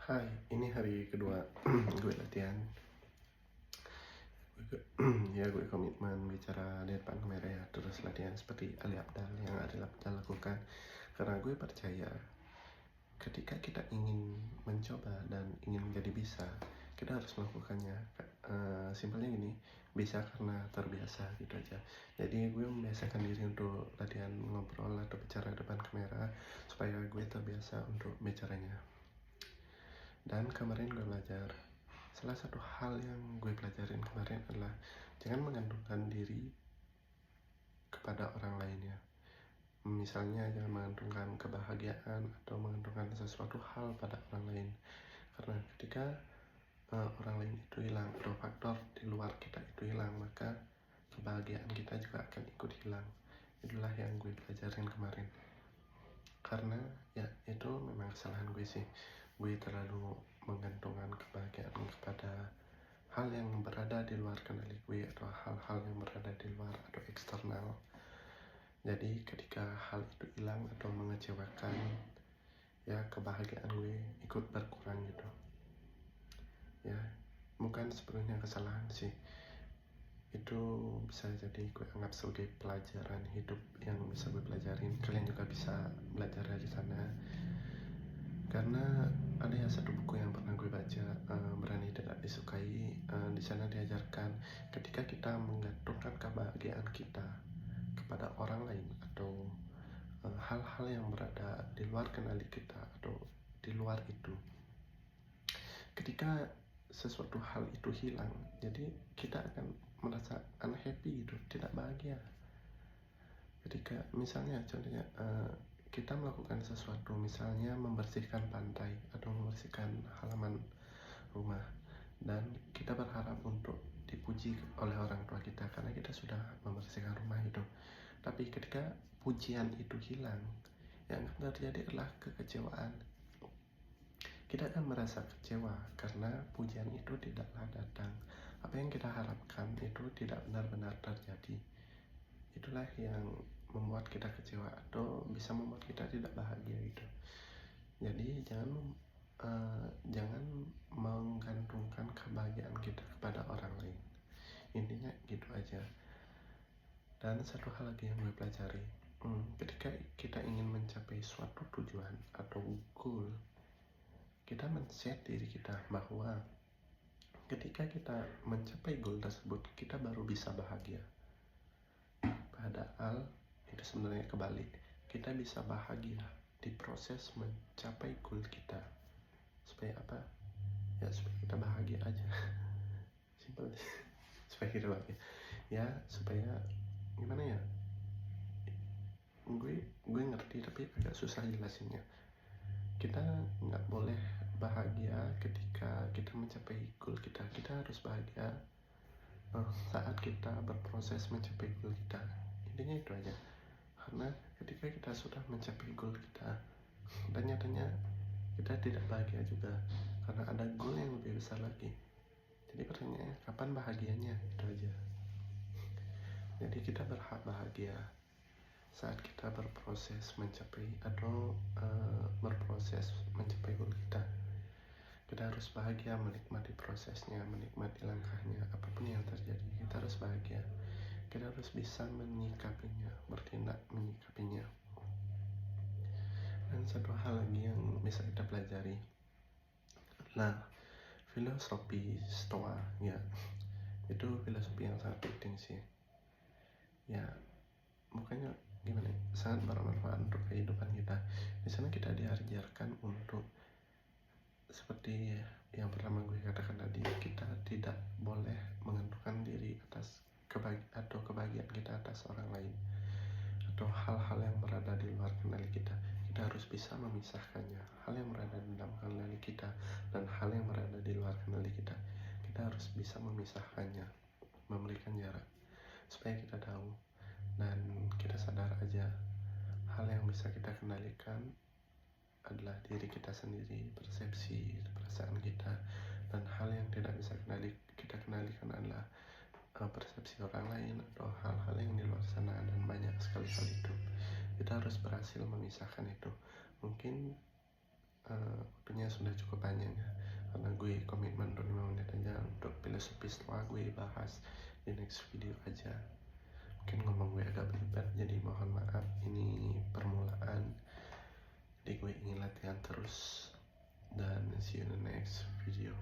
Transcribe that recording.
Hai, ini hari kedua gue latihan. Gue komitmen bicara di depan kamera ya, terus latihan seperti Ali Abdal yang Ali Abdal lakukan. Karena gue percaya ketika kita ingin mencoba dan ingin menjadi bisa, kita harus melakukannya. Simpelnya gini, bisa karena terbiasa gitu aja. Jadi gue membiasakan diri untuk latihan ngobrol atau bicara depan kamera supaya gue terbiasa untuk bicaranya. Dan kemarin gue belajar, salah satu hal yang gue pelajarin kemarin adalah jangan menggantungkan diri kepada orang lain ya. Misalnya jangan menggantungkan kebahagiaan atau menggantungkan sesuatu hal pada orang lain. Karena ketika orang lain itu hilang atau faktor di luar kita itu hilang, maka kebahagiaan kita juga akan ikut hilang. Itulah yang gue pelajarin kemarin. Karena ya itu memang kesalahan gue sih. Gue terlalu menggantungkan kebahagiaan kepada hal yang berada di luar kendali gue atau hal-hal yang berada di luar atau eksternal. Jadi ketika hal itu hilang atau mengecewakan, ya kebahagiaan gue ikut berkurang gitu. Ya, bukan sepenuhnya kesalahan sih. Itu bisa jadi gue anggap sebagai pelajaran hidup yang bisa gue pelajarin. Kalian juga bisa belajar dari sana. Karena ada ya satu buku yang pernah gue baca, Berani Tidak Disukai. Di sana diajarkan ketika kita menggantungkan kebahagiaan kita kepada orang lain atau hal-hal yang berada di luar kendali kita atau di luar itu, ketika sesuatu hal itu hilang, jadi kita akan merasa unhappy gitu, tidak bahagia. Ketika misalnya contohnya kita melakukan sesuatu, misalnya membersihkan pantai atau membersihkan halaman rumah, dan kita berharap untuk dipuji oleh orang tua kita karena kita sudah membersihkan rumah itu. Tapi ketika pujian itu hilang, yang akan terjadi adalah kekecewaan. Kita akan merasa kecewa karena pujian itu tidaklah datang. Apa yang kita harapkan itu tidak benar-benar terjadi. Itulah yang membuat kita kecewa atau bisa membuat kita tidak bahagia gitu. Jadi jangan menggantungkan kebahagiaan kita kepada orang lain. Intinya gitu aja. Dan satu hal lagi yang gue pelajari, ketika kita ingin mencapai suatu tujuan atau goal, kita men-set diri kita bahwa ketika kita mencapai goal tersebut, kita baru bisa bahagia. Padahal itu sebenarnya kebalik. Kita bisa bahagia di proses mencapai goal kita. Supaya apa? Ya supaya kita bahagia aja. Simpel. Supaya kita bahagia. Ya supaya gimana ya? Gue ngerti tapi agak susah jelasinnya. Kita nggak boleh bahagia ketika kita mencapai goal kita. Kita harus bahagia saat kita berproses mencapai goal kita. Intinya itu aja. Karena ketika kita sudah mencapai goal kita, ternyata kita tidak bahagia juga karena ada goal yang lebih besar lagi. Jadi pertanyaannya, kapan bahagianya? Itu aja. Jadi kita berhak bahagia saat kita berproses mencapai atau berproses mencapai goal kita. Kita harus bahagia menikmati prosesnya, menikmati langkahnya, apapun yang terjadi. Kita harus bahagia. Kita harus bisa menyikapinya, bertindak menyikapinya. Dan satu hal lagi yang bisa kita pelajari adalah filosofi Stoa. Ya, itu filosofi yang sangat penting sih. Ya, makanya gimana? Sangat bermanfaat untuk kehidupan kita. Di sana kita diajarkan untuk seperti yang pertama gue katakan tadi, kita tidak boleh menggantungkan diri atas kebahagiaan kita atas orang lain atau hal-hal yang berada di luar kendali kita. Kita harus bisa memisahkannya. Hal yang berada di dalam kendali kita dan hal yang berada di luar kendali kita, kita harus bisa memisahkannya, memberikan jarak supaya kita tahu dan kita sadar aja hal yang bisa kita kendalikan adalah diri kita sendiri, persepsi, perasaan kita, dan hal yang tidak bisa kita kendalikan adalah persepsi orang lain atau hal-hal yang di luar sana, dan banyak sekali hal itu. Kita harus berhasil memisahkan itu. Mungkin waktunya sudah cukup panjang ya, karena gue komitmen untuk 5 menit aja untuk filosofi setelah gue bahas di next video aja. Mungkin ngomong gue agak belibet, jadi mohon maaf, ini permulaan, jadi gue ingin latihan terus, dan see you in the next video.